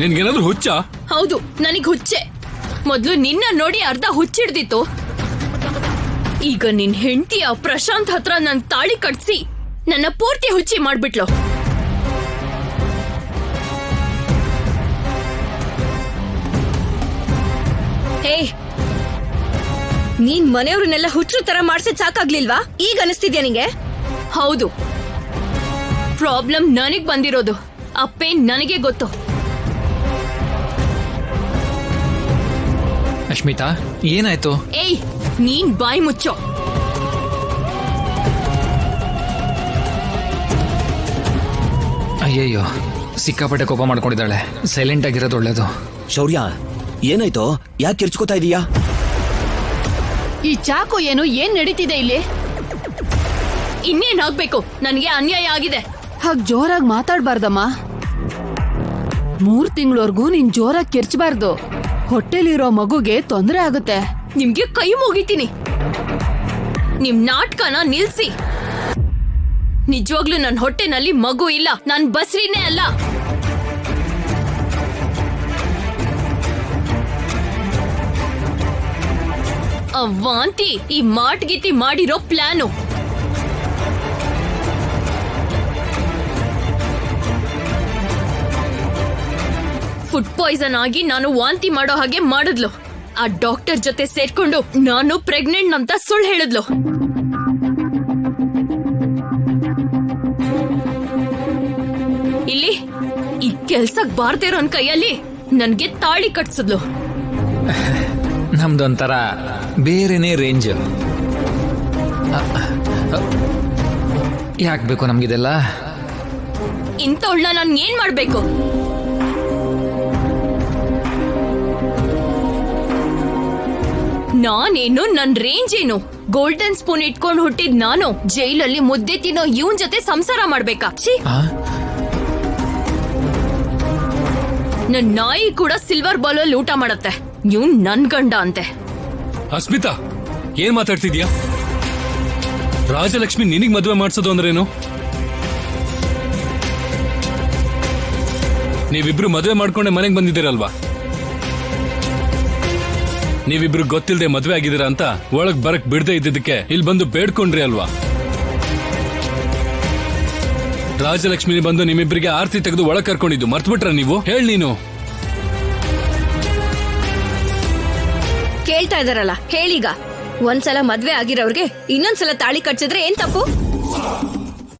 ನಿನ್ಗೇನಾದ್ರೂ ಹುಚ್ಚ? ಹೌದು, ನನಗ್ ಹುಚ್ಚೆ. ಮೊದ್ಲು ನಿನ್ನ ನೋಡಿ ಅರ್ಧ ಹುಚ್ಚಿಡ್ದಿತ್ತು. ಈಗ ನಿನ್ ಹೆಂಡತಿಯ ಪ್ರಶಾಂತ್ ಹತ್ರ ನನ್ ತಾಳಿ ಕಟ್ಸಿ ನನ್ನ ಪೂರ್ತಿ ಹುಚ್ಚಿ ಮಾಡ್ಬಿಟ್ಲು. ಹೇ, ನೀನ್ ಮನೆಯವ್ರನ್ನೆಲ್ಲ ಹುಚ್ಚರು ತರ ಮಾಡ್ಸಿದ್ ಸಾಕಾಗ್ಲಿಲ್ವಾ? ಈಗ ಅನಿಸ್ತಿದ್ಯಾ ನಿಂಗೆ? ಹೌದು, ಪ್ರಾಬ್ಲಮ್ ನನಗ್ ಬಂದಿರೋದು. ಅಪ್ಪೇ ನನಗೆ ಗೊತ್ತು. ಅಶ್ಮಿತಾ, ಏನಾಯ್ತು? ಏಯ್, ನೀನ್ ಬಾಯಿ ಮುಚ್ಚೋ. ಅಯ್ಯಯ್ಯೋ, ಸಿಕ್ಕಾಪಟ್ಟೆ ಕೋಪ ಮಾಡ್ಕೊಂಡಿದ್ದಾಳೆ. ಸೈಲೆಂಟ್ ಆಗಿರೋದು ಒಳ್ಳೇದು. ಶೌರ್ಯ, ಏನಾಯ್ತು? ಯಾಕೆ ಕಿರ್ಚ್ಕೋತಾ ಇದೀಯಾ? ಈ ಚಾಕು ಏನು? ಏನ್ ನಡೀತಿದೆ ಇಲ್ಲಿ? ಇನ್ನೇನಾಗ್ಬೇಕು? ನನಗೆ ಅನ್ಯಾಯ ಆಗಿದೆ. ಹಾಗ್ ಜೋರಾಗಿ ಮಾತಾಡ್ಬಾರ್ದಮ್ಮ. 3 ತಿಂಗಳವರೆಗೂ ನೀನ್ ಜೋರಾಗಿ ಕಿರ್ಚಬಾರ್ದು. ಹೊಟ್ಟೆಲಿರೋ ಮಗುಗೆ ತೊಂದರೆ ಆಗುತ್ತೆ. ನಿಮ್ಗೆ ಕೈ ಮುಗಿತೀನಿ. ನಿಮ್ ನಾಟಕನ ನಿಲ್ಸಿ. ನಿಜವಾಗ್ಲೂ ನನ್ ಹೊಟ್ಟೆನಲ್ಲಿ ಮಗು ಇಲ್ಲ. ನಾನ್ ಬಸ್ರಿನೇ ಅಲ್ಲ. ಆ ವಾಂತಿ ಈ ಮಾಟ್ಗೀತಿ ಮಾಡಿರೋ ಪ್ಲಾನು. ಫುಡ್ ಪಾಯ್ಸನ್ ಆಗಿ ನಾನು ವಾಂತಿ ಮಾಡೋ ಹಾಗೆ ಮಾಡಿದ್ಲು. ಆ ಡಾಕ್ಟರ್ ಜೊತೆ ಸೇರ್ಕೊಂಡು ನಾನು ಪ್ರೆಗ್ನೆಂಟ್ ಅಂತ ಸುಳ್ಳು ಹೇಳಿದ್ಲು. ಇಲ್ಲಿ ಈ ಕೆಲ್ಸಕ್ ಬಾರ್ದೇ ಇರೋನ್ ಕೈಯಲ್ಲಿ ನನ್ಗೆ ತಾಳಿ ಕಟ್ಸಿದ್ಲು. ನಮ್ದೊಂಥರ ಬೇರೆನೇ ರೇಂಜ್. ಯಾಕೆ ಬೇಕು ನಮ್ಗಿದೆಲ್ಲ? ಇಂಥವಳನ್ನ ನಾನು ಏನ್ ಮಾಡ್ಬೇಕು? ನಾನೇನು, ನನ್ ರೇಂಜ್ ಏನು? ಗೋಲ್ಡನ್ ಸ್ಪೂನ್ ಇಟ್ಕೊಂಡು ಹುಟ್ಟಿದ್ ನಾನು ಜೈಲಲ್ಲಿ ಮುದ್ದೆ ತಿನ್ನೋ ಇವನ್ ಜೊತೆ ಸಂಸಾರ ಮಾಡ್ಬೇಕಾ? ನನ್ ನಾಯಿ ಕೂಡ ಸಿಲ್ವರ್ ಬೌಲಲ್ಲಿ ಊಟ ಮಾಡತ್ತೆ. ಇವನ್ ನನ್ ಗಂಡ ಅಂತೆ. ಅಸ್ಮಿತಾ, ಏನ್ ಮಾತಾಡ್ತಿದ್ಯಾ? ರಾಜಲಕ್ಷ್ಮಿ ನಿನಗ್ ಮದ್ವೆ ಮಾಡ್ಸೋದು ಅಂದ್ರೇನು? ನೀವಿಬ್ರು ಮದ್ವೆ ಮಾಡ್ಕೊಂಡೆ ಮನೆಗೆ ಬಂದಿದ್ದೀರಲ್ವಾ? ನೀವಿಬ್ರು ಗೊತ್ತಿಲ್ಲದೆ ಮದ್ವೆ ಆಗಿದ್ದೀರಾ ಅಂತ ಒಳಗ್ ಬರಕ್ ಬಿಡದೆ ಇದ್ದಿದ್ದಕ್ಕೆ ಇಲ್ಲಿ ಬಂದು ಬೇಡ್ಕೊಂಡ್ರಿ ಅಲ್ವಾ? ರಾಜಲಕ್ಷ್ಮಿ ಬಂದು ನಿಮ್ಮಿಬ್ರಿಗೆ ಆರ್ತಿ ತೆಗೆದು ಒಳಗ್ ಕರ್ಕೊಂಡಿದ್ದು ಮರ್ತ್ಬಿಟ್ರ ನೀವು? ಹೇಳ್ ನೀನು. ಕೇಳ್ತಾ ಇದಾರಲ್ಲ, ಹೇಳೀಗ. ಒಂದ್ಸಲ ಮದ್ವೆ ಆಗಿರೋರ್ಗೆ ಇನ್ನೊಂದ್ಸಲ ತಾಳಿ ಕಟ್ಸಿದ್ರೆ ಏನ್ ತಪ್ಪು?